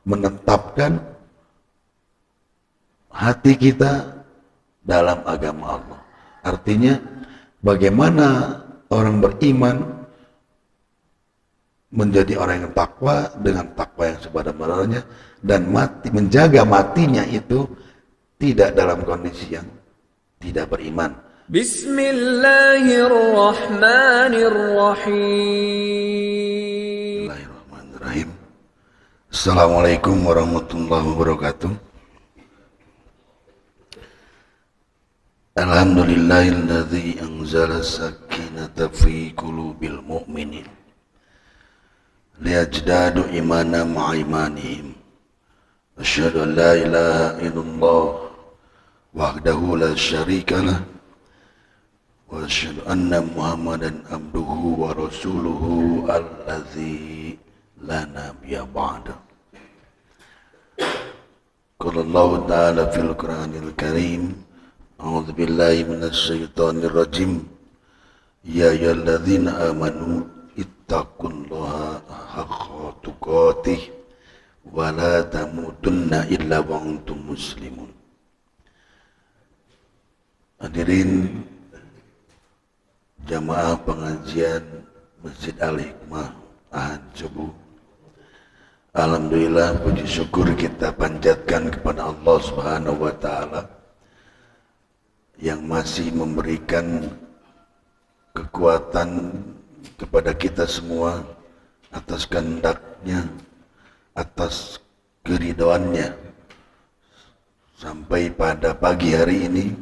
menetapkan hati kita dalam agama Allah. Artinya bagaimana orang beriman menjadi orang yang takwa dengan takwa yang sebenar-benarnya, dan menjaga matinya itu tidak dalam kondisi yang tidak beriman. Bismillahirrahmanirrahim. Bismillahirrahmanirrahim. Assalamualaikum warahmatullahi wabarakatuh. Alhamdulillahilladzi anzala sakinata fi qulubil mu'minin liyajdadu imana ma'imanihim. Asyhadu an la ilaha illallah wahdahu la syarikalah wa asyhadu anna Muhammadan abduhu wa rasuluhu alladzi la nabiyya ba'da. Qala Allah ta'ala fil Qur'anil Karim, a'udzu billahi minasy syaithanir rajim. Ya ayyuhalladzina amanu ittaqullaha haqqa tuqatih wa la tamutunna illa wa antum muslimun. Hadirin jamaah pengajian Masjid Al-Hikmah Ahad Subuh, alhamdulillah puji syukur kita panjatkan kepada Allah Subhanahu wa taala yang masih memberikan kekuatan kepada kita semua atas kehendaknya, atas keridhoannya, sampai pada pagi hari ini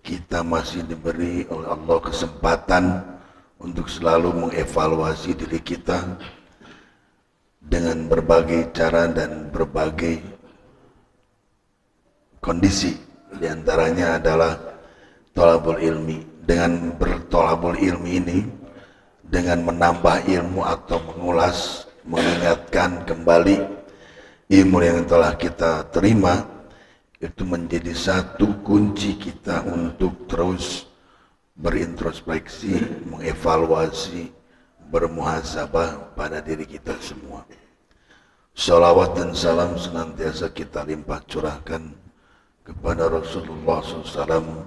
kita masih diberi oleh Allah kesempatan untuk selalu mengevaluasi diri kita dengan berbagai cara dan berbagai kondisi. Di antaranya adalah thalabul ilmi. Dengan berthalabul ilmi ini, dengan menambah ilmu atau mengulas, mengingatkan kembali ilmu yang telah kita terima, itu menjadi satu kunci kita untuk terus berintrospeksi, mengevaluasi, bermuhasabah pada diri kita semua. Salawat dan salam senantiasa kita limpah curahkan kepada Rasulullah SAW,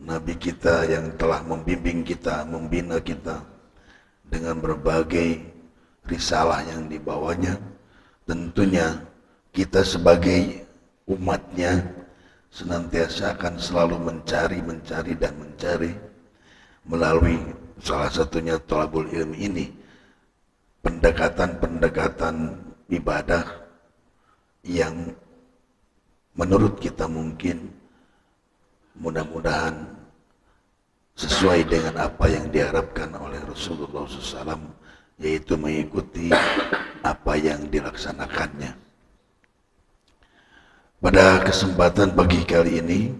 Nabi kita yang telah membimbing kita, membina kita dengan berbagai risalah yang dibawanya. Tentunya kita sebagai umatnya senantiasa akan selalu mencari melalui salah satunya thalabul ilmi ini, pendekatan ibadah yang menurut kita mungkin mudah-mudahan sesuai dengan apa yang diharapkan oleh Rasulullah SAW, yaitu mengikuti apa yang dilaksanakannya. Pada kesempatan pagi kali ini,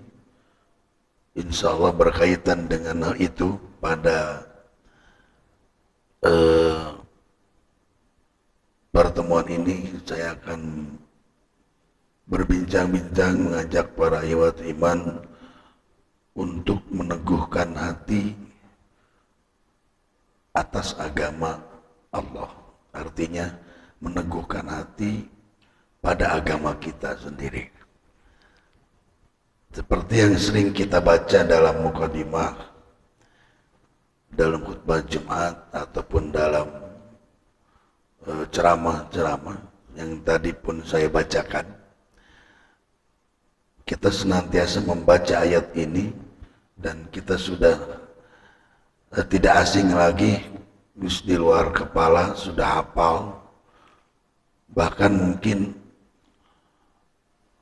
insya Allah berkaitan dengan hal itu, pada pertemuan ini saya akan berbincang-bincang, mengajak para ikhwat iman untuk meneguhkan hati atas agama Allah. Artinya meneguhkan hati pada agama kita sendiri. Seperti yang sering kita baca dalam mukadimah, dalam khutbah Jumat, ataupun dalam ceramah-ceramah yang tadi pun saya bacakan, kita senantiasa membaca ayat ini dan kita sudah tidak asing lagi, di luar kepala sudah hafal, bahkan mungkin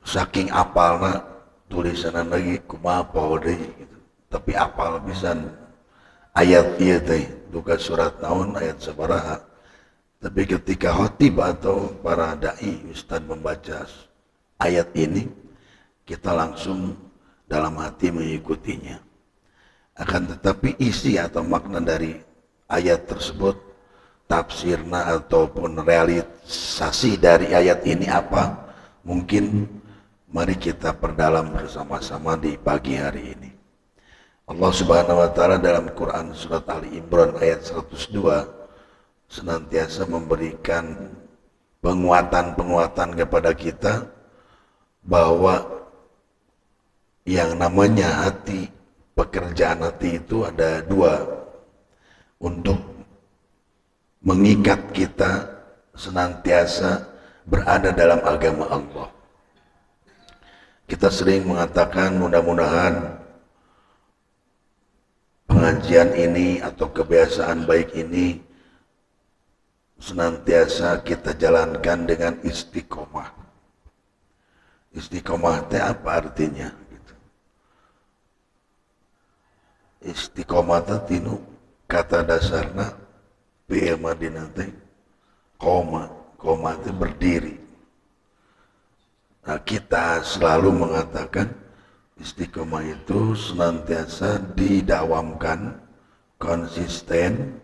saking apalna tulisanan lagi kumaha deui gitu. Tapi apal pisan ayat ieu teh, duka surat naon ayat sabaraha. Tapi ketika khotib atau para dai ustaz membaca ayat ini, kita langsung dalam hati mengikutinya. Akan tetapi isi atau makna dari ayat tersebut, tafsirna ataupun realisasi dari ayat ini apa, mungkin mari kita perdalam bersama-sama di pagi hari ini. Allah Subhanahu wa taala dalam Quran surat Ali Imran ayat 102 senantiasa memberikan penguatan kepada kita bahwa yang namanya hati, pekerjaan hati itu ada dua, untuk mengikat kita senantiasa berada dalam agama Allah. Kita sering mengatakan mudah-mudahan pengajian ini atau kebiasaan baik ini senantiasa kita jalankan dengan istiqomah. Istiqomah itu apa artinya? Istiqomah itu kata dasarnya fi'il madina teh koma itu berdiri. Nah, kita selalu mengatakan istiqomah itu senantiasa didawamkan, konsisten,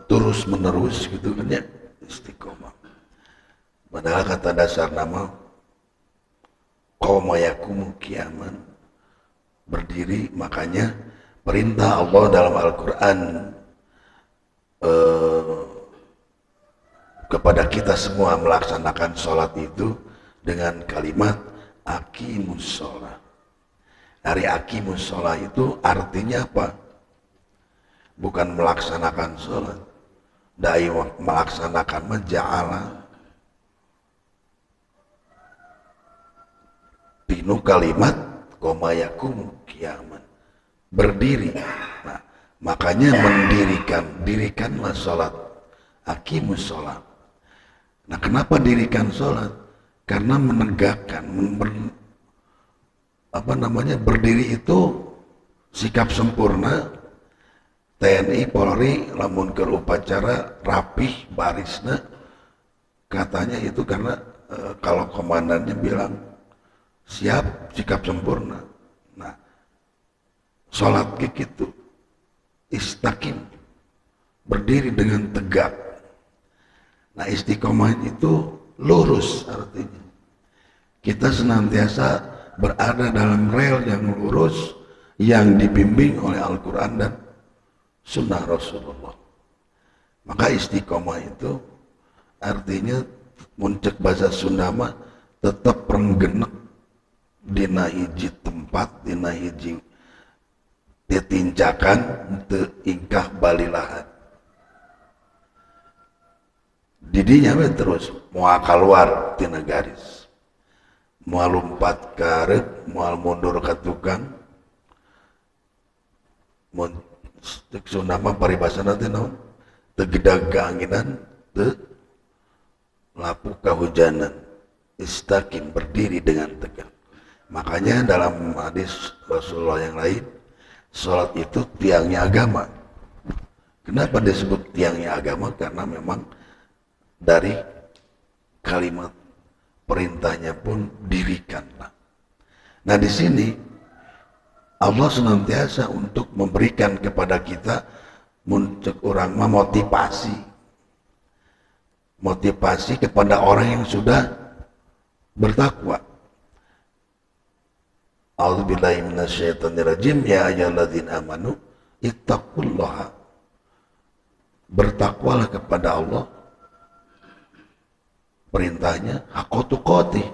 terus menerus gitu kan ya, istiqomah. Padahal kata dasar nama qoma yakumu qiyaman, berdiri. Makanya perintah Allah dalam Al-Quran kepada kita semua melaksanakan sholat itu dengan kalimat aqimus sholat. Dari aqimus sholat itu artinya apa? Bukan melaksanakan sholat, dai melaksanakan menja'ala pinu kalimat qoma yakumu qiyaman, berdiri. Nah, makanya dirikanlah sholat, aqimus sholat. Nah, kenapa dirikan sholat? Karena menegakkan, berdiri itu sikap sempurna. TNI, Polri, lamun keur upacara rapih barisna, katanya itu karena kalau komandannya bilang siap, sikap sempurna. Nah, sholat gitu, istaqim, berdiri dengan tegak. Nah, istiqomah itu lurus artinya. Kita senantiasa berada dalam rel yang lurus, yang dibimbing oleh Al-Quran dan Sunnah Rasulullah. Maka istiqomah itu artinya muncul bahasa Sunda mah tetap renggenek dina hiji tempat, dina hiji ditincakan teu ingkah balilahan. Didinya we terus moal keluar tina garis, moal lompat ka reup, moal mundur ka tukang. Mun ceuk Sunda mah paribasana teh naon? Teu gedag kaanginan, teu lapu kahujanan. Istaqim, berdiri dengan tegak. Makanya dalam hadis Rasulullah yang lain, sholat itu tiangnya agama. Kenapa disebut tiangnya agama? Karena memang dari kalimat perintahnya pun dirikanlah. Nah, di sini Allah senantiasa untuk memberikan kepada kita muncul orang motivasi kepada orang yang sudah bertakwa. A'udzubillahi minasyaitonirrajim, ya ayyuhalladzina amanu ittaqullaha. Bertakwalah kepada Allah. Perintahnya haqqa tuqatih,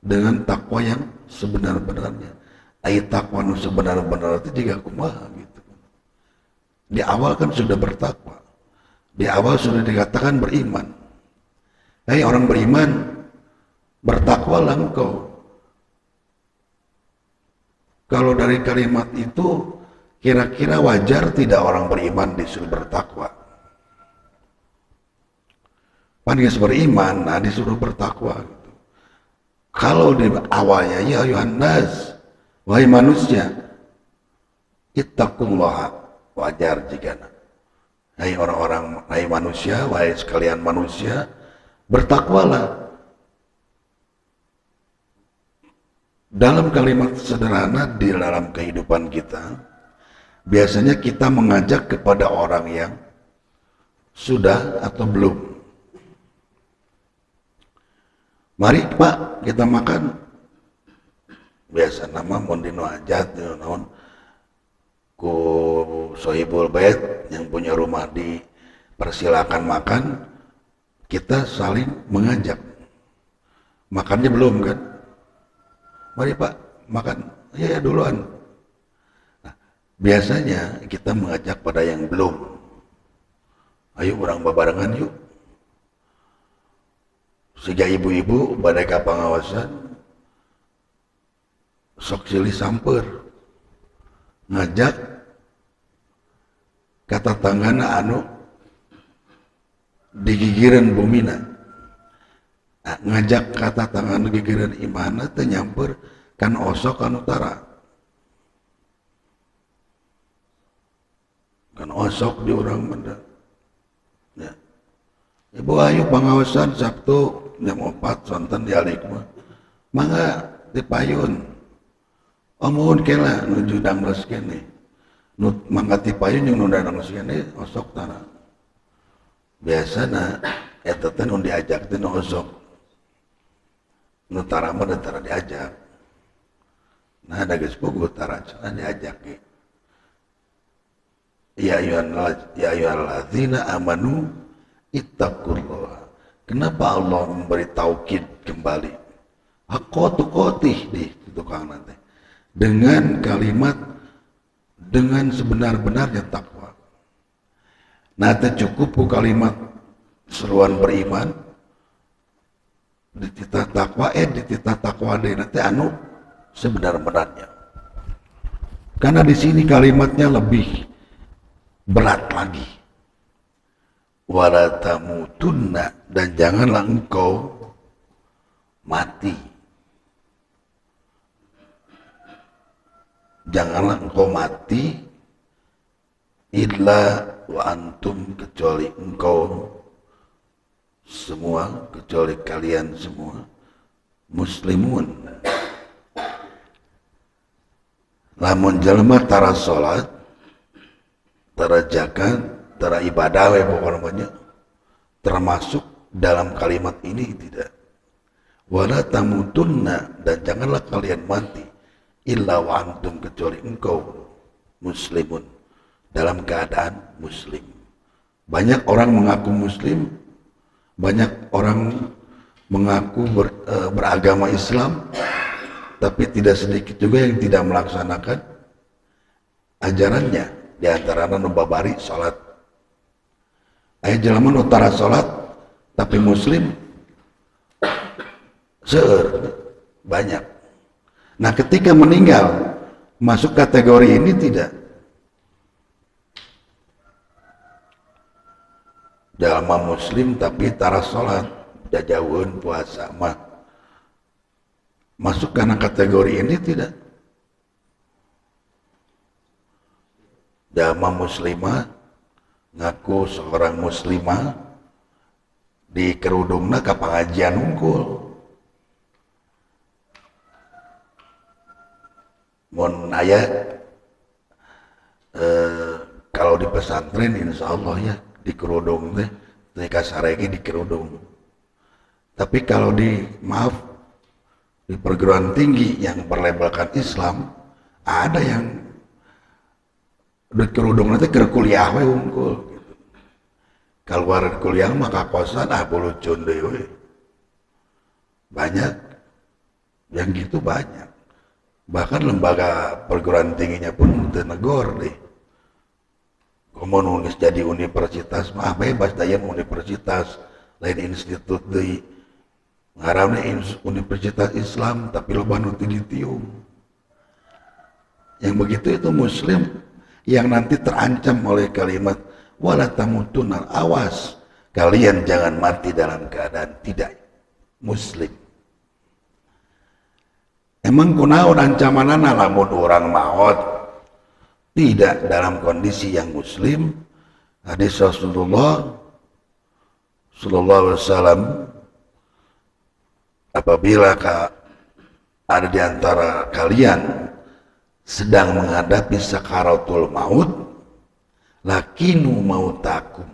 dengan takwa yang sebenar-benarnya. Ayat takwa nu sebenar-benar itu juga kumaha gitu. Di awal kan sudah bertakwa. Di awal sudah dikatakan beriman. Hai orang beriman, bertakwalah engkau. Kalau dari kalimat itu kira-kira wajar tidak orang beriman disuruh bertakwa? Panis beriman, nah disuruh bertakwa. Gitu. Kalau di awalnya ya ayuhan nas, wahai manusia, ittaqullaha, wajar jika hai orang-orang, hai manusia, wahai sekalian manusia, bertakwalah. Dalam kalimat sederhana di dalam kehidupan kita, biasanya kita mengajak kepada orang yang sudah atau belum. Mari Pak, kita makan. Biasa nama mondino ajat, naon ku sohibul bait yang punya rumah dipersilakan makan, kita saling mengajak. Makannya belum kan? Mari Pak, makan. Ya duluan. Nah, biasanya kita mengajak pada yang belum. Ayo orang babarengan yuk. Sehingga ibu-ibu badai kapangawasan sok silih samper ngajak kata tanggana anu digigiran bumina. Nah, ngajak kata tanggana gigiran imana teh nyamper kan osok kan utara. Kan osok di orang Banda. Ya. Ibu ayo pangawasan Sabtu jam 4 sonten di Alikma. Mangga di payun. Omun kela nuju dangles kene. Mangga ti payun jeung nu dangles kene osok tanah. Biasana eta teh nu diajak teh nu osok. Nu tara mah tara diajak. Nah ada geus puguh tara cenah diajak ge. Ya ayyuhalladzina amanu ittaqullah. Kenapa Allah memberi taukid kembali? Haqqa tuqatih di tukang nanti. Dengan kalimat dengan sebenar-benarnya takwa. Nah, teh cukup kalimat seruan beriman di titah takwa di titah takwa deui nanti anu sebenar-benarnya. Karena di sini kalimatnya lebih berat lagi. Wala tamutunna, dan janganlah engkau mati. Janganlah engkau mati illa wa antum, kecuali engkau semua, kecuali kalian semua muslimun. Lamun jalma tara salat, tara zakat, tara ibadah pokoknya termasuk dalam kalimat ini tidak. Wala tamutunna, dan janganlah kalian mati illa wa antum, kecuali engkau muslimun, dalam keadaan muslim. Banyak orang mengaku muslim, banyak orang mengaku beragama Islam, tapi tidak sedikit juga yang tidak melaksanakan ajarannya. Di antaranya nu babari salat. Aya jelema nu tara salat tapi muslim seueur banyak. Nah, ketika meninggal masuk kategori ini tidak. Jalma muslim tapi tara salat, jajauheun puasa mah masuk karena kategori ini tidak. Jalma muslimah ngaku seorang muslimah di kerudungna ka pengajian unggul. Mun aya kalau di pesantren insya Allah ya di kerudung teh kasarege di kerudung. Tapi kalau di perguruan tinggi yang berlabelkan Islam, ada yang di kerudung nanti keur kuliah we unggul gitu. Keluar kuliah maka kosan bulucun deui we. Banyak yang gitu, banyak. Bahkan lembaga perguruan tingginya pun teu negor deh. Komo nulis jadi universitas mah bebas daya universitas, lain institut deui. Ngaranna Universitas Islam tapi loba nu ditium. Yang begitu itu muslim yang nanti terancam oleh kalimat wala tamutunna, awas kalian jangan mati dalam keadaan tidak muslim. Emang kunaon ancamanana lamun orang maut tidak dalam kondisi yang muslim? Hadis Rasulullah sallallahu alaihi wasallam, apabila ada di antara kalian sedang menghadapi sakaratul maut, lakinu mautakum,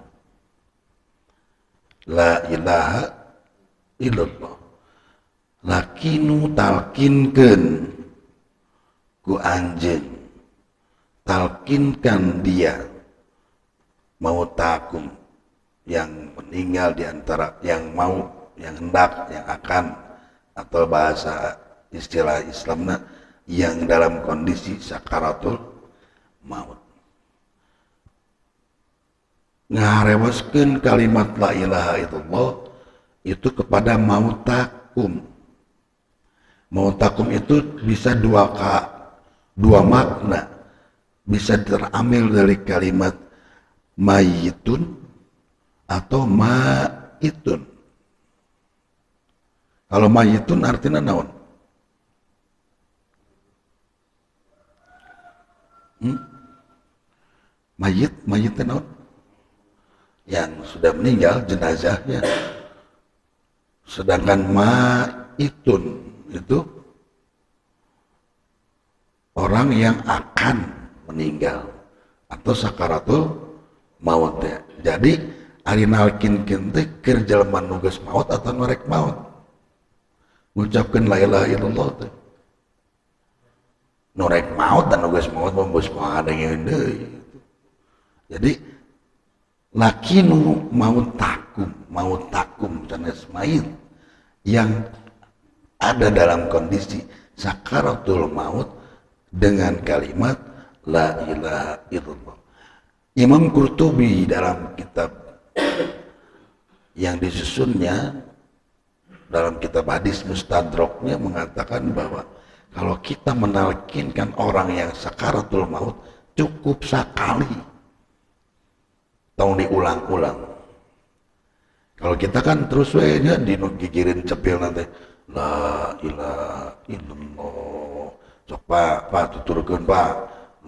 la ilaha illallah, lakinu talkinkeun ku anjeun, talkinkan dia mautakum yang meninggal di antara yang mau, yang hendak, yang akan, atau bahasa istilah Islamnya yang dalam kondisi sakaratul maut. Ngarewaskeun kalimat la ilaha illallah itu kepada mautakum. Mautakum itu bisa dua makna. Bisa terambil dari kalimat mayitun atau maitun. Kalau mayitun artinya naon? Mayit naon? Yang sudah meninggal, jenazahnya. Sedangkan maitun itu orang yang akan meninggal atau sakaratul maut ya. Jadi ari nalkin teh keur jelema nu geus maut atau norek maut. Ngucapkeun la ilaha illallah teh. Norek maut dan nu geus maut mah geus madengeun deui. Jadi lakin mautakum sanes mayit yang ada dalam kondisi sakaratul maut dengan kalimat la ilaha illallah. Imam Qurtubi dalam kitab yang disusunnya dalam kitab hadis Mustadraknya mengatakan bahwa kalau kita menalkinkan orang yang sakaratul maut cukup sekali, tong diulang-ulang. Kalau kita kan terus nya gigirin cepil nanti la ilaha illallah. Sok pak tuturkeun pak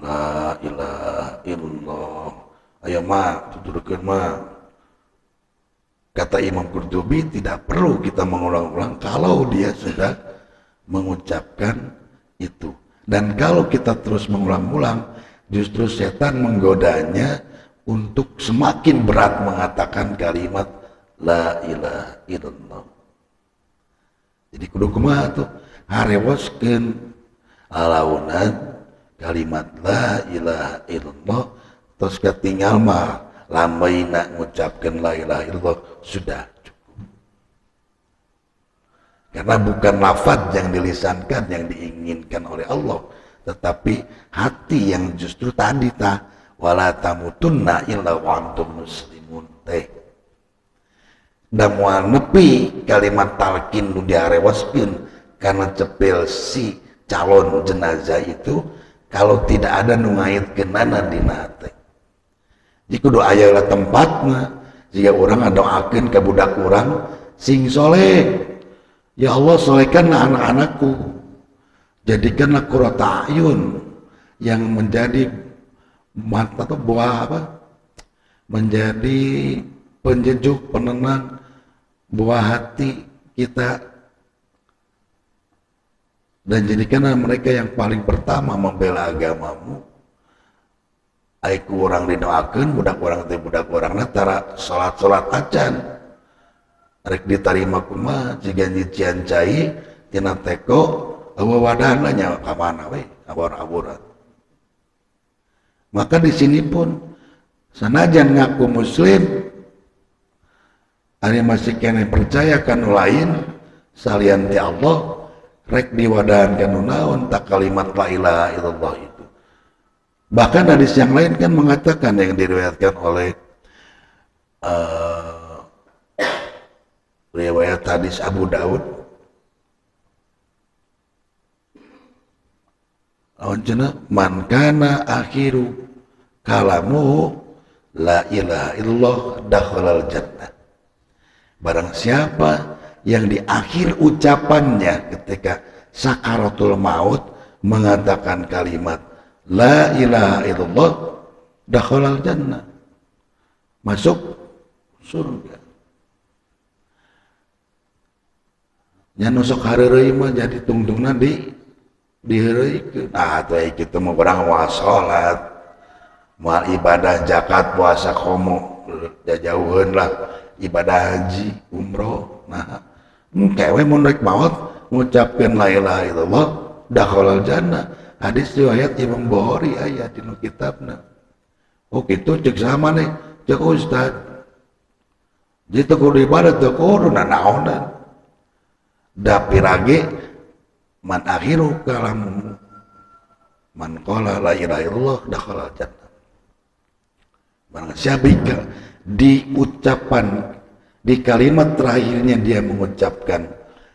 la ilaha illallah. Ayo ma tuturkeun ma. Kata Imam Qurtubi tidak perlu kita mengulang-ulang kalau dia sudah mengucapkan itu. Dan kalau kita terus mengulang-ulang, justru setan menggodanya untuk semakin berat mengatakan kalimat la ilaha illallah. Jadi kudu kumaha tuh harewaskeun alaunan kalimat la ilaha illallah terus ketinggal mah lambaina ngucapkeun la ilaha illallah sudah cukup. Karena bukan lafaz yang dilisankan yang diinginkan oleh Allah, tetapi hati yang justru tadi wala tamutunna illa wa antum muslimun teh. Da moal nepi kalimat talqin nu diarewaskeun karena cepil si calon jenazah itu kalau tidak ada nu ngaitkeunana dina teh. Jadi kudu aya lah tempatna jika orang ngadoakeun ka budak urang sing soleh. Ya Allah, solehkanlah anak-anakku, jadikanlah qurrata ayun yang menjadi mata atau buah apa? Menjadi penyejuk, penenang buah hati kita, dan jadikanlah mereka yang paling pertama membela agamamu. Aiku orang didoakeun budak orang teh budak orang tara salat acan rek ditarima kumaha jiga nyician cai tina teko wadahna nya ka mana we abor-aboran. Maka di sini pun sanajan ngaku muslim ari masih kene percaya kanu lain salian ti Allah rek diwadahan kanu naon tak kalimat la ilaha illallah itu. Bahkan hadis yang lain kan mengatakan yang diriwayatkan oleh riwayat hadis Abu Daud, man kana akhiru kalamuhu la ilaha illallah dakhalal jannah. Barang siapa yang di akhir ucapannya ketika sakaratul maut mengatakan kalimat la ilaha illallah dakhalal jannah, masuk surga. Nya nusok hareureuy mah jadi tungtungna diheureuikeun. Atuh kitu mah urang moal salat, moal ibadah zakat, puasa, komo, jauheun lah ibadah haji, umroh. Nah, engke we mun rek maot ngucapkeun la ilaha illallah dakhalal jannah. Hadis riwayat Imam Bukhari aya dina kitabna. Oh kitu ceuk sama nih, ceuk ustad. Jadi kudu ibadah teu kudu nanaonan. Dapirage man akhiru kalamu man qala la ilaha illallah dakhala jannah. Barang siapa di ucapan di kalimat terakhirnya dia mengucapkan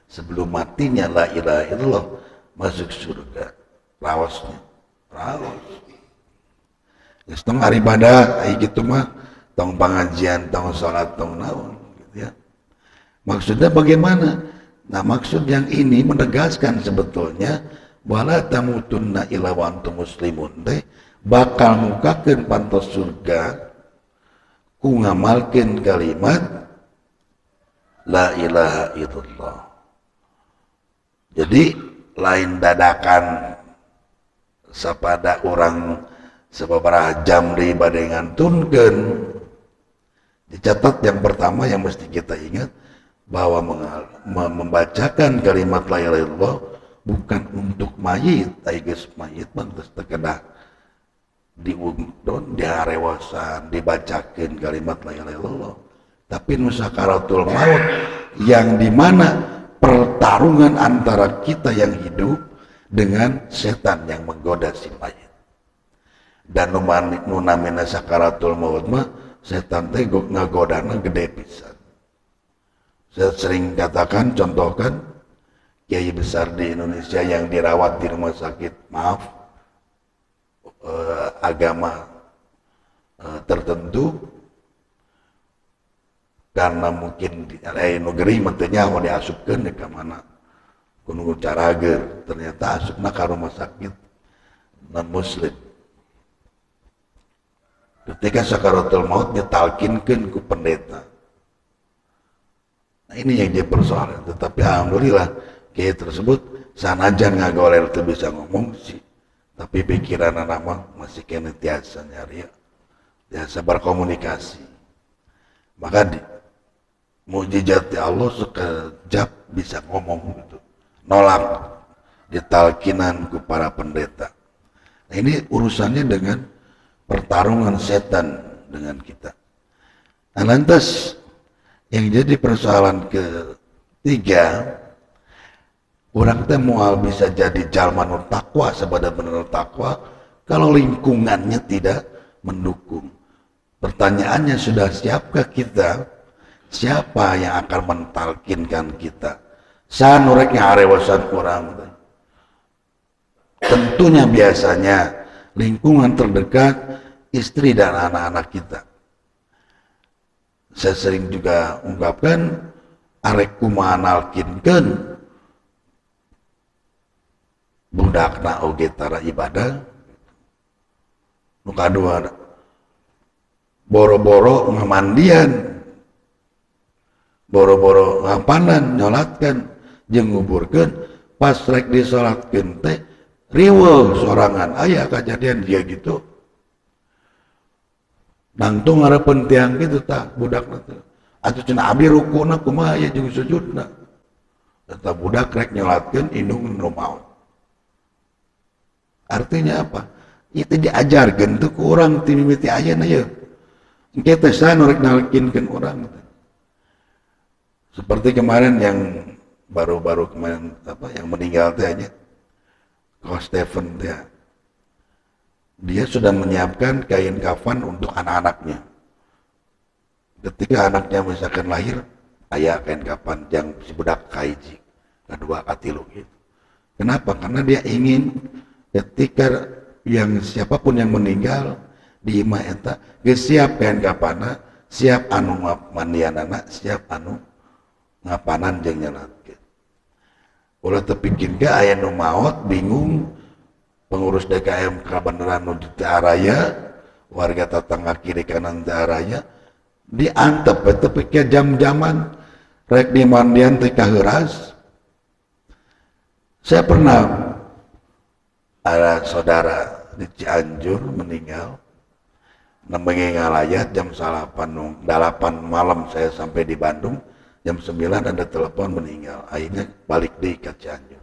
sebelum matinya la ilaha illallah masuk surga. Rawasnya rawas. Geus tong ari ibadah ai kitu mah tong pengajian, tong salat, tong naon gitu ya. Maksudnya bagaimana? Nah, maksud yang ini menegaskan sebetulnya wala tamutunna illa wa antum muslimun teh bakal mukakeun pantos surga ku ngamalkeun kalimat la ilaha illallah. Jadi lain dadakan sapada orang sababaraha jam deui bade ngantunkeun. Dicatat yang pertama yang mesti kita ingat bahwa membacakan kalimat la ilaha illallah bukan untuk mayit, geus mayit mah geus teu kedah diundon diharewasan dibacakeun kalimat la ilaha illallah, tapi nu sakaratul maut yang dimana pertarungan antara kita yang hidup dengan setan yang menggoda si mayit. Dan nu namina sakaratul maut mah setan teh ngagodana gede pisan. Saya sering katakan, contohkan kiai besar di Indonesia yang dirawat di rumah sakit, agama tertentu, karena mungkin di negeri mentenya mau diasupkan ke mana kudu carager, ternyata asupna ke rumah sakit non muslim. Ketika sakaratul maut ditalkinkeun ku pendeta. Nah, ini yang jadi persoalan. Tetapi alhamdulillah kiai tersebut sanajan ngagoler teu bisa ngomong sih, tapi pikiran anak mah masih kena tiasa nyari, tiasa berkomunikasi. Maka mujizat Allah sekejap bisa ngomong gitu, nolak ditalkinan ku para pendeta. Nah, ini urusannya dengan pertarungan setan dengan kita. Nah, lantas yang jadi persoalan ketiga, orang teh moal bisa jadi jalma nu takwa sebenar-benar takwa kalau lingkungannya tidak mendukung. Pertanyaannya, sudah siapkah kita? Siapa yang akan mentalkinkan kita? Sanurek ngarewasan orang. Tentunya biasanya lingkungan terdekat, istri dan anak-anak kita. Saya sering juga ungkapkan arek kumaha nalkinkeun budakna oge tara ibadah. Nu kadua boro-boro ngamandian, boro-boro ngapanan nyolatkeun jeung nguburkeun, pas rek disolatkeun teh riweuh sorangan. Aya kejadian dia gitu. Nangtung ngarepen tiang gitu tak budak nanti. Atuh cenah abdi rukuna kumaha ya jeung sujudna. Eta budak rek nyolatkeun indung nu maot. Artinya apa? Itu diajarkeun teu ku urang ti mimiti ayeuna ye. Engke teh sanu rek nalkinkeun urang. Seperti kemarin yang baru-baru kemarin yang meninggal teh aja. Ko Stephen teh. Dia sudah menyiapkan kain kafan untuk anak-anaknya. Ketika anaknya misalkan lahir, ayah kain kafan yang si budak kaiji, kedua katilu gitu. Kenapa? Karena dia ingin ketika yang siapapun yang meninggal di imah eta, geus siap kain kafana, siap anu mandianana, siap anu ngapanan jeung nyelatkeun. Ulah tepikir ge aya nu maot bingung. Pengurus DKM kabeneran nu di araya, warga tetangga kiri kanan di araya, diantep tapi ke jam-jaman rek di mandian teh kaheuras. Saya pernah ada saudara di Cianjur meninggal, nembengi ngalayat jam 8 malam saya sampai di Bandung, jam 9 ada telepon meninggal. Akhirnya balik deui ke Cianjur.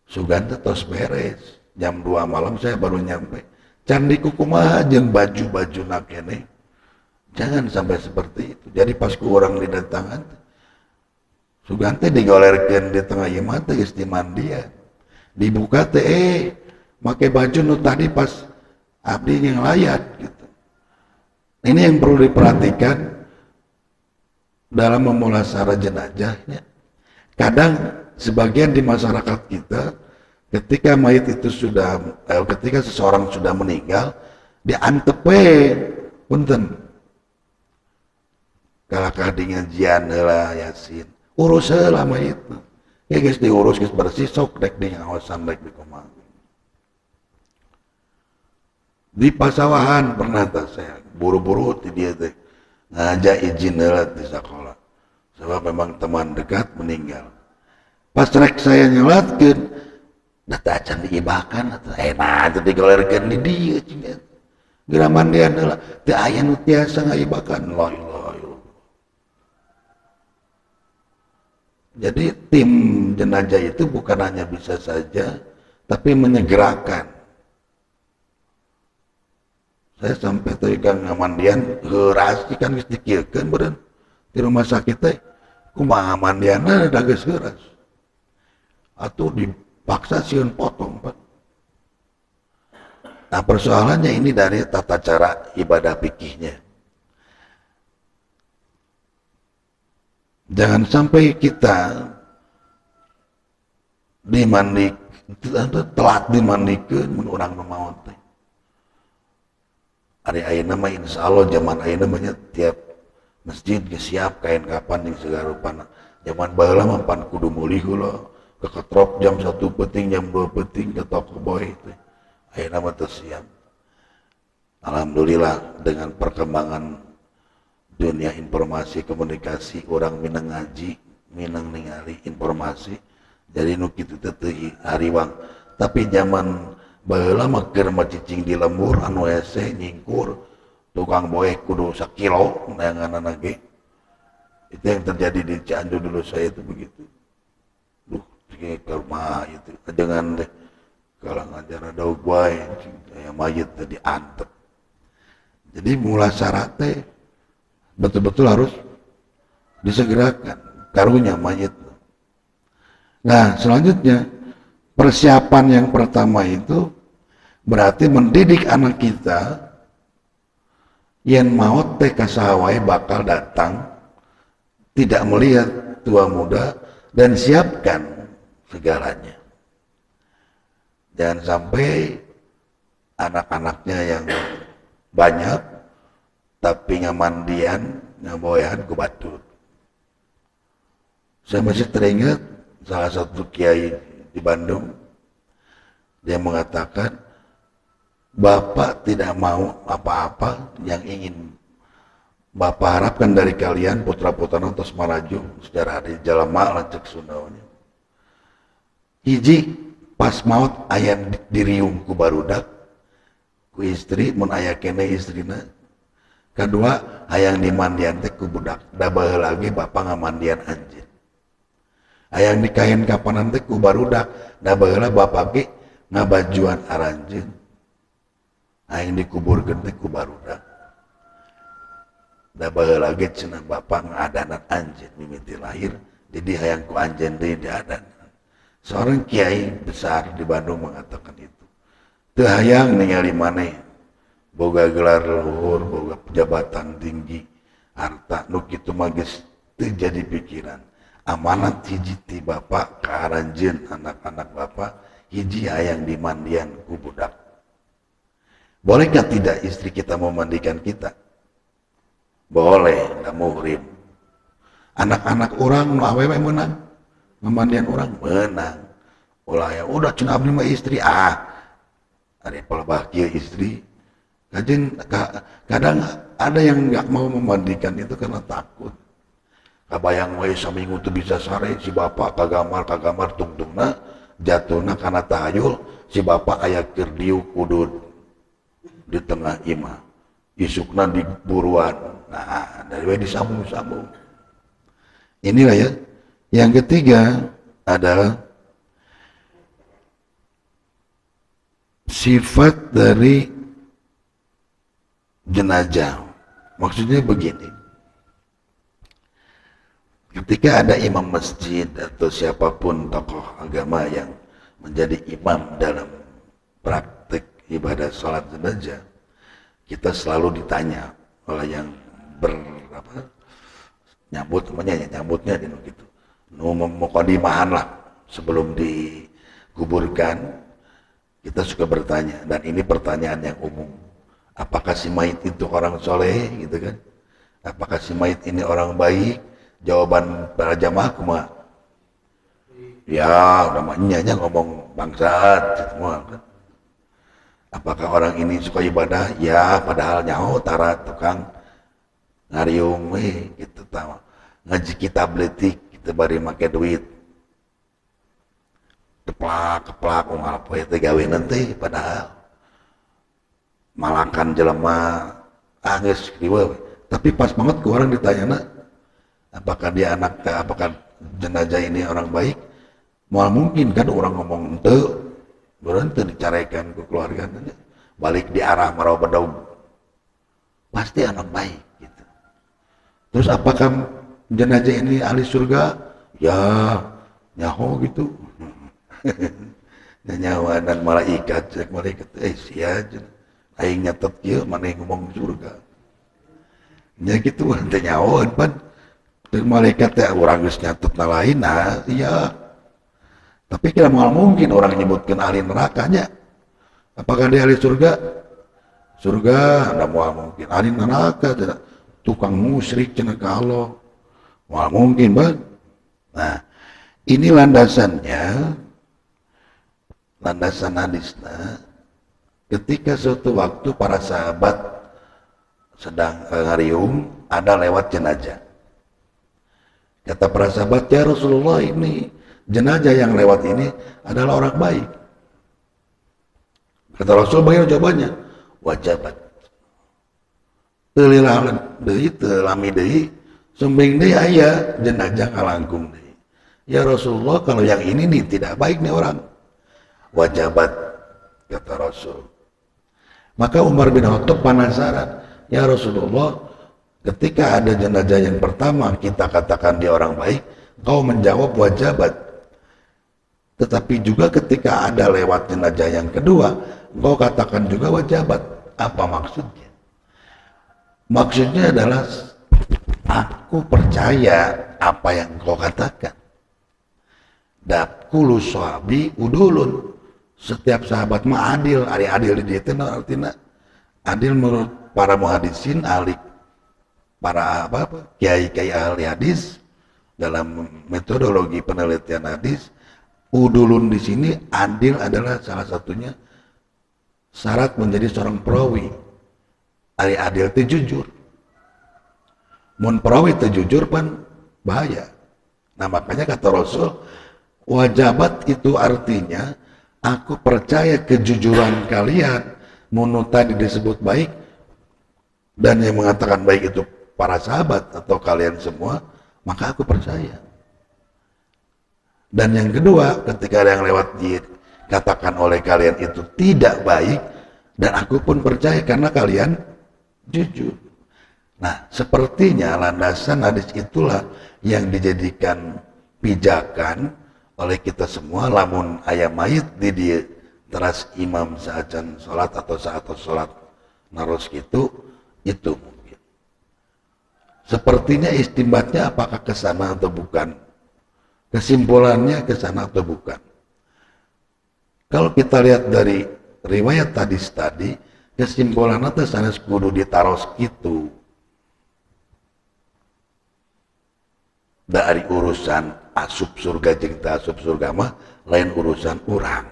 Suganda tos beres. Jam 2 malam saya baru nyampe. Candi kumaha jeung baju-baju nakene Jangan sampai seperti itu. Jadi pas ku orang didatangan, sugante digolerkeun di tengah ieu mah teh geus dimandian. Dibuka teh make baju nu tadi pas abdi yang layat gitu. Ini yang perlu diperhatikan dalam memulasara jenazahnya. Kadang sebagian di masyarakat kita ketika mayat itu ketika seseorang sudah meninggal diantep punten kalakah di ngajian heula yasin urus heula mayit ya geus diurus geus bersih sok rek di ngaosan rek di kumaha di pasawahan pernah tah saya buru-buru ti dia teh ngajak izin heula di sekolah sebab memang teman dekat meninggal pas rek saya nyolatkeun data acan diibahkan atau enak itu digolerkeun di dieu cing geura mandian heula teu aya nu tiasa ngaibahkan la ilaha illallah. Jadi tim jenazah itu bukan hanya bisa saja tapi menyegerakan. Saya sampai tadi kan ngamandian heuras kan geus dikieukeun beureun di rumah sakit teh kumaha mandianna da geus heuras atuh dipaksa sieun potong Pak. Nah persoalannya ini dari tata cara ibadah fikihnya. Jangan sampai kita telat dimandikeun mun urang nu maot teh. Ari ayeuna mah insyaallah zaman ayeuna mah tiap masjid geus siap kain kapan jeung segala rupana. Zaman baheula mah pan kudu meuli heula. Keketrok jam 1 peting, jam 2 peting ke toko boy itu. Akhirnya mah siap. Alhamdulillah dengan perkembangan dunia informasi komunikasi orang minang ngaji, minang ningali informasi. Jadi nu kitu teh teu hariwang. Tapi zaman baheula mah keur macicing di lembur anu hese nyingkur tukang boe kudu 1 kilo neanganana ge. Itu yang terjadi di Cianjur dulu saya itu begitu. Ke rumah itu dengan deh kalau ngajar ada ubai yang mayat tadi antep. Jadi mula syaratnya betul-betul harus disegerakan karunya mayat. Nah selanjutnya persiapan yang pertama itu berarti mendidik anak kita yang maut teh kasawai bakal datang tidak melihat tua muda dan siapkan segalanya. Jangan sampai anak-anaknya yang banyak tapi ngamandian ngaboyan ku batur. Saya masih teringat salah satu kiai di Bandung, dia mengatakan Bapak tidak mau apa-apa yang ingin Bapak harapkan dari kalian putra-putra terus maraju secara di jalma lancek Sundaonya. Hiji pas maut aya diriung ku barudak ku istri mun aya kene istrina. Kedua hayang dimandian teh ku budak da baheula lagi bapak ngamandian anjeun. Hayang dikahin kapanan teh ku barudak da baheula bapak ge ngabajuan aranjeun. Hayang dikuburkeun teh ku barudak. Da baheula lagi cenah bapak ngadanan anjeun mimiti lahir jadi hayang ku anjeun deui diadan. Seorang kiai besar di Bandung mengatakan itu. Teu hayang ningali maneh boga gelar luhur, boga jabatan tinggi, harta nu kitu mah geus teu jadi pikiran. Amanat hiji ti bapak ka aranjeun anak-anak bapak, hiji hayang dimandian ku budak. Bolehkah tidak istri kita memandikan kita? Boleh, da muhrim. Anak-anak orang nu awewe meunang memandian orang menang. Ulah ya udah cenah abdi mah istri ari pelebah kieu istri. Kadang ada yang nggak mau memandikan itu karena takut. Kabayang we saminggu tuh bisa sare si bapak kagamar tungtungna jatuhna kana tahayul si bapak aya keur diuk kudu di tengah imah. Isukna di buruan. Nah, dari we disambung-sambung. Inilah ya. Yang ketiga adalah sifat dari jenazah. Maksudnya begini, ketika ada imam masjid atau siapapun tokoh agama yang menjadi imam dalam praktik ibadah sholat jenazah, kita selalu ditanya oleh yang nyambut, namanya nyambutnya di gitu, mukadimahan lah sebelum dikuburkan. Kita suka bertanya, dan ini pertanyaan yang umum, apakah si mayit itu orang soleh gitu kan, apakah si mayit ini orang baik? Jawaban para jamaah kumaha? Ya namanya ngomong bangsat semua kan. Apakah orang ini suka ibadah? Ya, padahal nyaho tara tukang ngariung gitu tahu. Ngaji kitab letik kita bari make duit. Keplak apa teh gawe nanti padahal malakan jelema geus kieu. Tapi pas banget ke orang ditanyana, apakah dia apakah jenazah ini orang baik? Mal mungkin kan orang ngomong ente, berhenti dicarekan ke keluarganya, balik di arah marau bedau, pasti anak baik gitu. Terus apakah jenazah ini ahli surga? Ya nyaho gitu. Nyawa dan malaikat, cek malaikat, sia aing nyatet kieu maneh ngomong surga. Nya gitu teh nyaho pan. Dan malaikat teh urang geus nyatet lain, nah iya. Tapi kira mal mungkin orang nyebutkan ahli nerakanya. Apakah dia ahli surga? Surga, ada mal mungkin. Ahli neraka, tukang musyrik cenah ka Allah. Mal mungkin, Bang. Nah, ini landasannya, landasan hadisnya. Ketika suatu waktu para sahabat sedang ngariung, ada lewat jenazah. Kata para sahabat, ya Rasulullah, ini jenazah yang lewat ini adalah orang baik. Kata Rasul, bagaimana jawabannya? Wajabat. Telilalan deui teu lami deui, sumbing deui aya jenazah ngalangkung deui. Ya Rasulullah, kalau yang ini nih tidak baik nih orang. Wajabat, kata Rasul. Maka Umar bin Khattab penasaran, ya Rasulullah, ketika ada jenazah yang pertama kita katakan dia orang baik, kau menjawab wajabat. Tetapi juga ketika ada lewat jenazah yang kedua, kau katakan juga wajabat. Apa maksudnya? Maksudnya adalah aku percaya apa yang kau katakan. Dapkulu sahabi udulun. Setiap sahabat mah adil. Ari adil di dieu artinya adil menurut para muhadisin, ahli para kiai-kiai ahli hadis dalam metodologi penelitian hadis. Udulun di sini adil adalah salah satunya syarat menjadi seorang perawi. Ari adil itu jujur. Mun perawi itu jujur pan bahaya. Nah makanya kata Rasul, wajabat itu artinya aku percaya kejujuran kalian. Mun tadi disebut baik, dan yang mengatakan baik itu para sahabat atau kalian semua, maka aku percaya. Dan yang kedua, ketika ada yang lewat dikatakan oleh kalian itu tidak baik, dan aku pun percaya karena kalian jujur. Nah, sepertinya landasan hadis itulah yang dijadikan pijakan oleh kita semua. Lamun aya mayit di dia teras imam saacan sholat atau saat sholat naros gitu, itu mungkin. Sepertinya istimbatnya apakah ke sana atau bukan? Kesimpulannya ke sana atau bukan? Kalau kita lihat dari riwayat tadi, kesimpulannya itu sana kudu ditaros gitu. Dari urusan asup surga jeung teu asup surga mah lain urusan urang.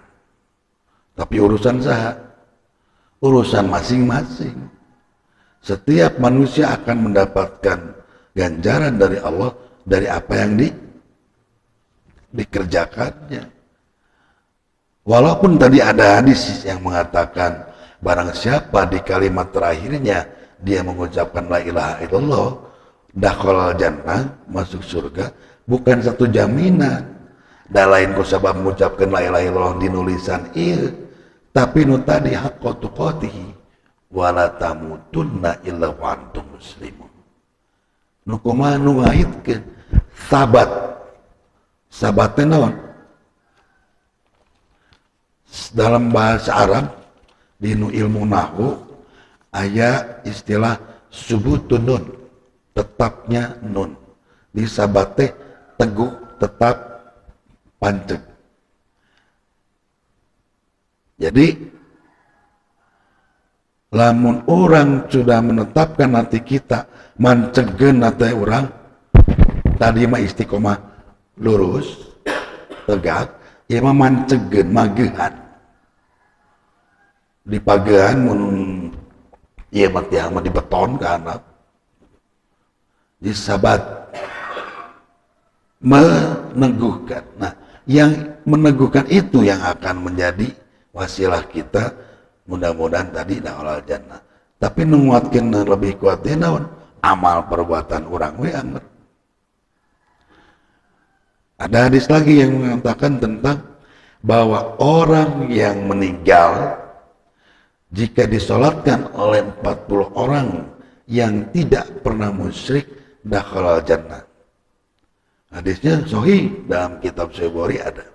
Tapi urusan saha? Urusan masing-masing. Setiap manusia akan mendapatkan ganjaran dari Allah dari apa yang dikerjakannya. Walaupun tadi ada hadis yang mengatakan barang siapa di kalimat terakhirnya dia mengucapkan la ilaha illallah, dakhalal jannah, masuk surga, bukan satu jaminan. Da lain ku sabab mengucapkan la ilaha illallah di nulisan ieu, tapi nu tadi haqqa tuqatihi, wala tamutunna illa wa antum muslimun. Nu kumaha nu ngahitkeun sabat. Sabat teh naon? Dalam bahasa Arab di nu ilmu nahwu aya istilah subutun nun, tetapnya nun. Di sabat teh teguh, tetap, panceg. Jadi lamun orang sudah menetapkan hati kita mancegeun hati orang tadi mah istiqomah lurus tegak, ya mah mancegeun magehan di pagehan mun ieu mah tiang mah di beton ka anak di sabat meneguhkan. Nah, yang meneguhkan itu yang akan menjadi wasilah kita mudah-mudahan tadi dakhal jannah. Tapi menguatkan lebih kuatnya naon? Amal perbuatan orang we anger. Ada hadis lagi yang mengatakan tentang bahwa orang yang meninggal jika disolatkan oleh 40 orang yang tidak pernah musyrik dakhalal jannah. Hadisnya sahih dalam kitab Sahih Bukhari ada.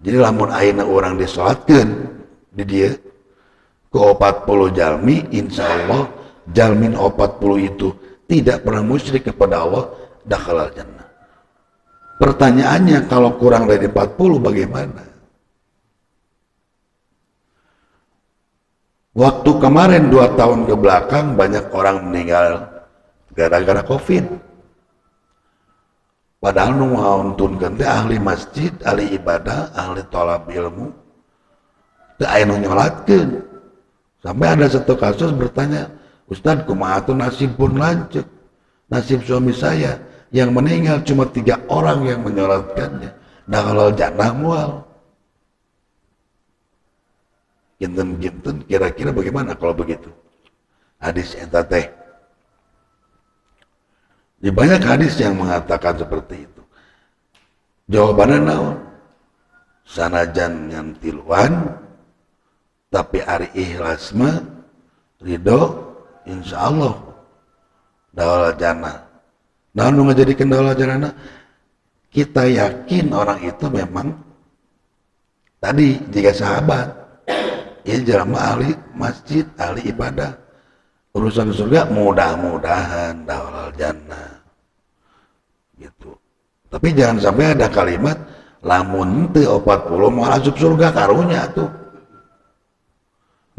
Jadi lamun ayeuna orang disolatkeun di dia ke 40 jalmi, insya Allah jalmin 40 itu tidak pernah musyrik kepada Allah, dakhalal jannah. Pertanyaannya kalau kurang dari 40 bagaimana? Waktu kemarin 2 tahun ke belakang banyak orang meninggal gara-gara COVID. Padahal nu ngauntunkeun teh ahli masjid, ahli ibadah, ahli thalab ilmu. Teu aya nu nyolatkeun. Sampai ada satu kasus bertanya, "Ustaz, kumaha atuh nasib pun lanceuk? Nasib suami saya yang meninggal cuma 3 orang yang menyolatkannya. Dakhalal jannah moal." Kinten-kinten kira-kira bagaimana kalau begitu? Hadis eta teh. Di banyak hadis yang mengatakan seperti itu. Jawabannya naon? Sanajan yang tiluan, tapi ari ikhlas mah ridho, insya Allah dakhalal jannah. Nah, nu ngajadikeun dakhalal jannah, kita yakin orang itu memang tadi jika sahabat, ya jelema ahli masjid, ahli ibadah. Urusan surga mudah-mudahan dakhalal jannah. Gitu. Tapi jangan sampai ada kalimat lamun teu 40 mau asup surga karunya tuh.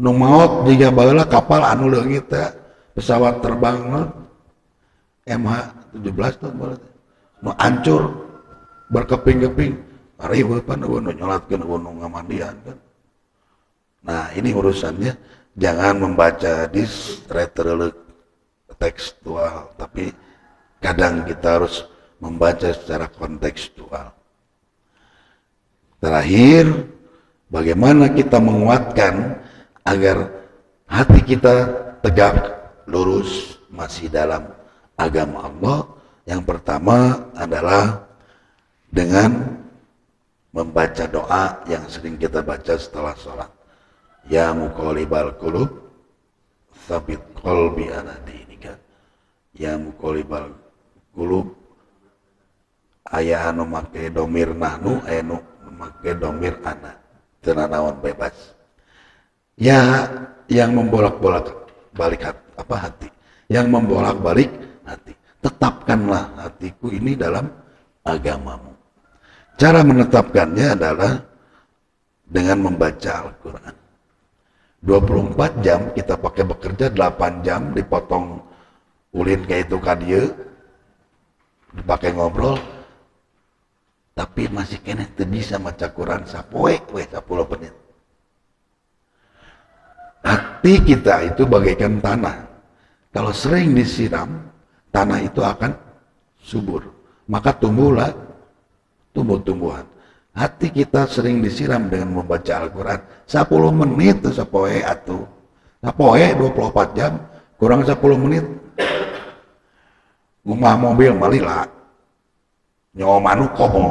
Nu maot jiga baheula kapal anu leungit teh pesawat terbang MH17 tuh berarti. Nu hancur berkeping-keping. Ari pan nu nyolatkeun nu ngamandian kan. Nah, ini urusannya jangan membaca hadis reterelek tekstual, tapi kadang kita harus membaca secara kontekstual. Terakhir, bagaimana kita menguatkan agar hati kita tegak, lurus, masih dalam agama Allah? Yang pertama adalah dengan membaca doa yang sering kita baca setelah sholat. Ya muqallibal qulub, tsabit qalbi ala dinika. Ya muqallibal qulub, aya anu make domir nahnu, aya anu make domir ana. Teu naon bebas. Ya yang membolak-balik hati, yang membolak-balik hati. Tetapkanlah hatiku ini dalam agamamu. Cara menetapkannya adalah dengan membaca Al-Quran. 24 jam kita pakai bekerja, 8 jam dipotong ulin kayak itu kadia, dipakai ngobrol, tapi masih kena bisa maca Quran sapoe 10 menit. Hati kita itu bagaikan tanah. Kalau sering disiram, tanah itu akan subur. Maka tumbuhlah tumbuh-tumbuhan. Hati kita sering disiram dengan membaca Al-Quran. 10 menit itu sapoe atuh. Sapoe 24 jam, kurang 10 menit. Ngumah mobil malila. Nyawa manuk komo.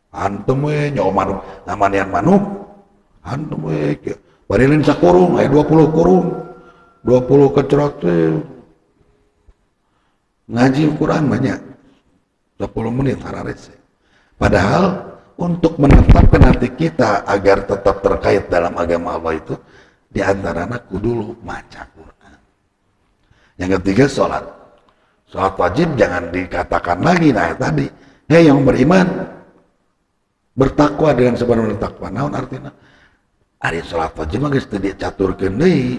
Antum we nyawa manuk. Namanya manuk. Antum we Barilin sakurung, 20 kurung, 20 kecerot ngaji Quran banyak, 10 menit hararese. Padahal untuk menetapkan hati kita agar tetap terkait dalam agama Allah itu diantaranya kudu maca Quran. Yang ketiga sholat. Sholat wajib jangan dikatakan lagi, nah tadi, hei yang beriman bertakwa dengan sebenarnya takwa. Naon artinya? Ari sholat wajib mah geus teu dicaturkeun deui.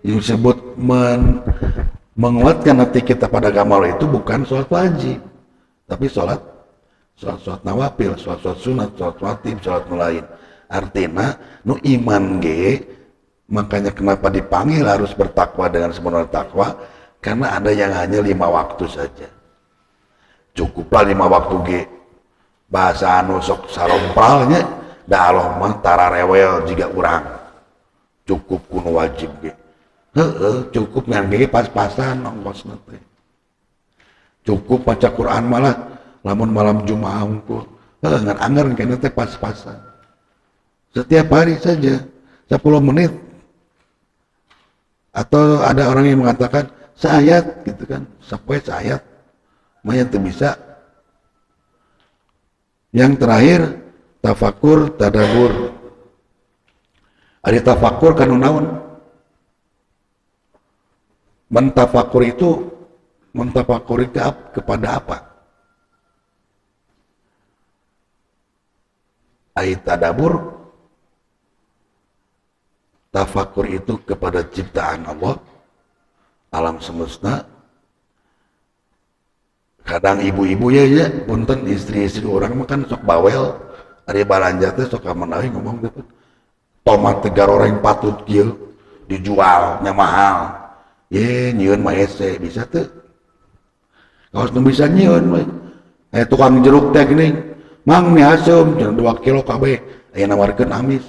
Yang disebut menguatkan hati kita pada agama Allah itu bukan sholat wajib, tapi sholat nawafil, sholat sunat, sholat wajib, sholat lain. Artinya nu iman ge, makanya kenapa dipanggil harus bertakwa dengan sebenarnya takwa, karena ada yang hanya 5 waktu saja. Cukuplah 5 waktu ge. Bahasa anu sok sarompalnya, da Allah mah tara rewel jiga urang. Cukup kuno wajib ge. Cukup yang ge pas-pasan ongkosna teh. Cukup baca Quran malah lamun malam Jumaah unggul. Ngan anggar kena teh pas-pasan. Setiap hari saja 10 menit. Atau ada orang yang mengatakan seayat gitu kan, sampai seayat. Maya teu bisa. Yang terakhir tafakur, tadabur. Ari tafakur kanu naon? Mentafakur itu mentafakuri kepada apa? Ai tadabur, tafakur itu kepada ciptaan Allah, alam semesta. Kadang ibu-ibu ya, punten istri-istri orang makan sok bawel, ari balanja teh sok kamanawi ngomong gitu. Tomat tegar orang patut kieu dijualnya mahal. Ye nyieun mah ese bisa teu? Kaos nu bisa nyieun mah. Tukang jeruk teh geuning, mang mi haseum cenah 2 kilo kabeh. Aya nawarkeun amis.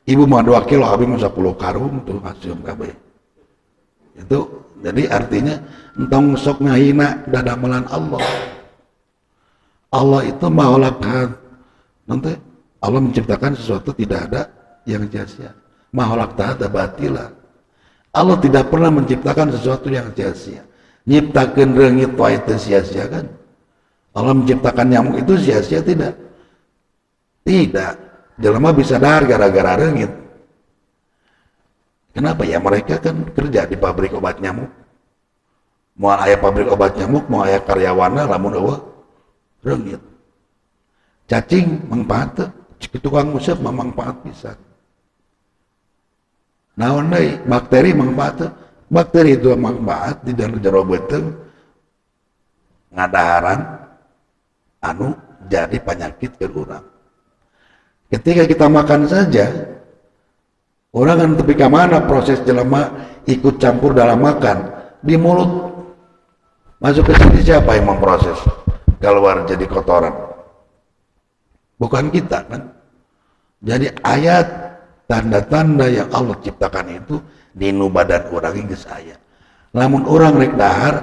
Ibu mah 2 kilo, abi mah 10 karung tuh haseum kabeh. Itu jadi artinya entong sok ngahina dadamelan Allah. Allah itu maholakkan. Nanti Allah menciptakan sesuatu tidak ada yang sia-sia. Maholakta ada batila. Allah tidak pernah menciptakan sesuatu yang sia-sia. Nyiptakeun reungit wae teu sia-sia kan? Allah menciptakan nyamuk itu sia-sia tidak? Tidak. Jelema bisa dahar gara-gara reungit. Kenapa ya? Mereka kan kerja di pabrik obat nyamuk. Mau aya pabrik obat nyamuk, mau aya karyawanna lamun eueuh reungit. Cacing manfaat teu? Cik tukang musep mah manfaat pisan. Naon deui? Bakteri manfaat teu? Bakteri itu manfaat di dalam jero beuteung ngadaharan anu jadi penyakit ke urang. Ketika kita makan saja, orang kan tepi ka mana proses jelema ikut campur dalam makan di mulut. Masuk ke sini siapa yang memproses? Keluar jadi kotoran. Bukan kita kan. Jadi ayat tanda-tanda yang Allah ciptakan itu di nu badan orang geus aya. Lamun orang rek dahar,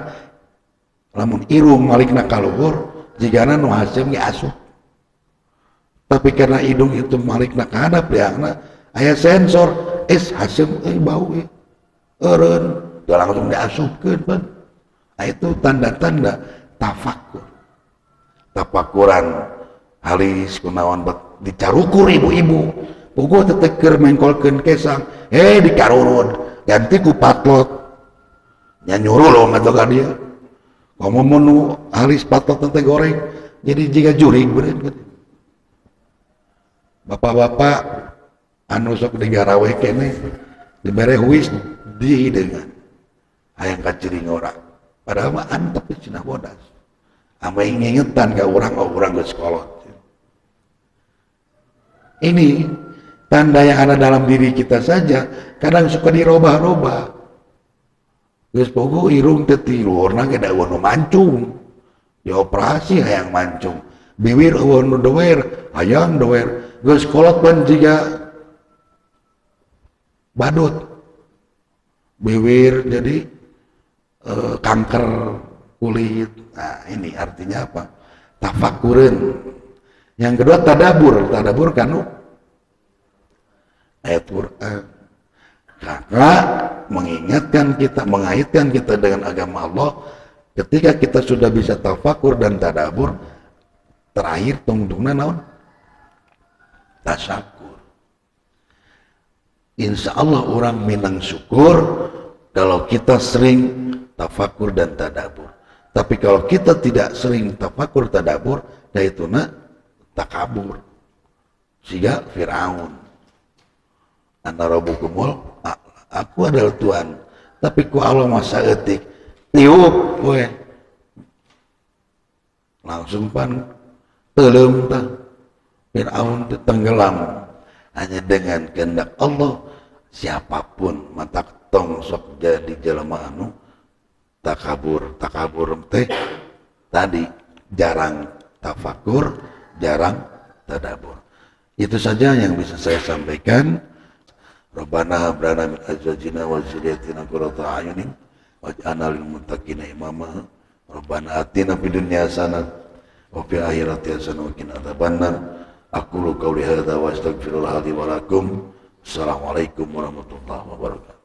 lamun irung malikna kaluhur, jigana nu haseum ge asup. Tapi karena hidung itu malikna ka hadap liangna aya sensor, haseum bau eureun, teu langsung diasupkeun pan. Itu tanda-tanda tafakur. Tafakuran halis kunaon dicarukur ibu-ibu. Puguh teh keur mengkolkeun kesang, dikarurun, ganti ku patlot. Nya nyuruh lo ngatuh ka dia. Komo mun halis patlot teh goreng, jadi jiga jurig beureun kan. Bapak-bapak anu sok digarawe kene dibere huis dihideungan. Hayang kaciring urang. Padahal mah antep cenah bodas. Ame ngingetan ka urang, urang geus kolot. Ini tanda yang ada dalam diri kita saja, kadang suka dirobah-robah. Geus pogo irung teh tiluhurna ge da eueuh nu mancung. Dioperasi hayang mancung. Bibir eueuh nu doer, hayang doer. Geus kolot pan jiga badut. Bibir jadi kanker kulit. Nah, ini artinya apa? Tafakurin. Yang kedua tadabur. Tadabur kanu ayat Quran. Karena mengaitkan kita dengan agama Allah, ketika kita sudah bisa tafakur dan tadabbur, terakhir tungtungna naon? Tasyakur. Insya Allah orang minang syukur kalau kita sering tafakur dan tadabbur. Tapi kalau kita tidak sering tafakur tadabbur, yaituna takabur. Siga Firaun. Ana rabbukumul a'la. Aku adalah Tuhan. Tapi ku Allah masa etik. Tiup we. Langsung pan teuleum tah. Firaun tenggelam. Hanya dengan kehendak Allah, siapapun mata tong sok jadi jelema anu takabur teh tadi jarang tafakur, jarang tadabbur. Itu saja yang bisa saya sampaikan. Rabbana hab lana min azwajina wa dzurriyyatina qurrata a'yunin waj'alna lil muttaqina imama. Rabbana atina fid dunya hasanah wa fil akhirati hasanah wa qina adzabannar. Aqulu qawli hadza wa astaghfirullah li wa lakum. Assalamualaikum warahmatullahi wabarakatuh.